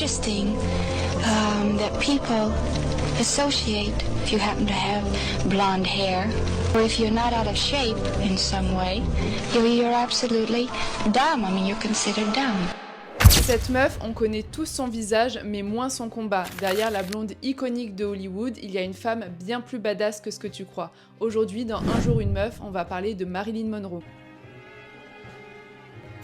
interesting that people associate if you happen to have blonde hair or if you're not out of shape in some way, you're absolutely dumb. I mean, you're considered dumb. Cette meuf, on connaît tous son visage, mais moins son combat. Derrière la blonde iconique de Hollywood, il y a une femme bien plus badass que ce que tu crois. Aujourd'hui, dans Un jour une meuf, on va parler de Marilyn Monroe.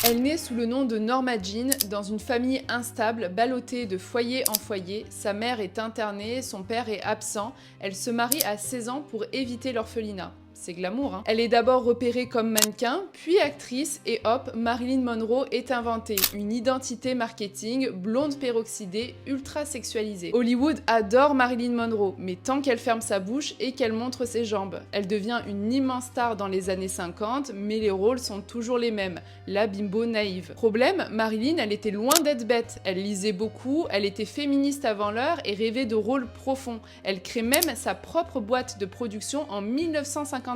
Elle naît sous le nom de Norma Jean dans une famille instable, ballottée de foyer en foyer. Sa mère est internée, son père est absent. Elle se marie à 16 ans pour éviter l'orphelinat. C'est glamour, hein. Elle est d'abord repérée comme mannequin, puis actrice, et hop, Marilyn Monroe est inventée. Une identité marketing, blonde peroxydée, ultra sexualisée. Hollywood adore Marilyn Monroe, mais tant qu'elle ferme sa bouche et qu'elle montre ses jambes. Elle devient une immense star dans les années 50, mais les rôles sont toujours les mêmes. La bimbo naïve. Problème, Marilyn, elle était loin d'être bête. Elle lisait beaucoup, elle était féministe avant l'heure et rêvait de rôles profonds. Elle crée même sa propre boîte de production en 1955.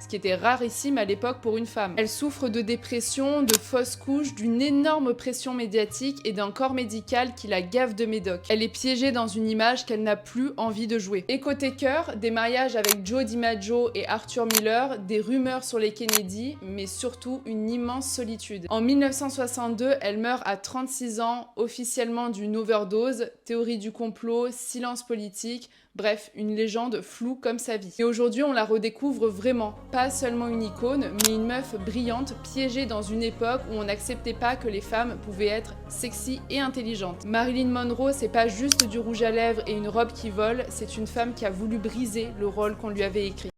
Ce qui était rarissime à l'époque pour une femme. Elle souffre de dépression, de fausses couches, d'une énorme pression médiatique et d'un corps médical qui la gave de médoc. Elle est piégée dans une image qu'elle n'a plus envie de jouer. Et côté cœur, des mariages avec Joe DiMaggio et Arthur Miller, des rumeurs sur les Kennedy, mais surtout une immense solitude. En 1962, elle meurt à 36 ans, officiellement d'une overdose, théorie du complot, silence politique. Bref, une légende floue comme sa vie. Et aujourd'hui, on la redécouvre vraiment. Pas seulement une icône, mais une meuf brillante, piégée dans une époque où on n'acceptait pas que les femmes pouvaient être sexy et intelligentes. Marilyn Monroe, c'est pas juste du rouge à lèvres et une robe qui vole, c'est une femme qui a voulu briser le rôle qu'on lui avait écrit.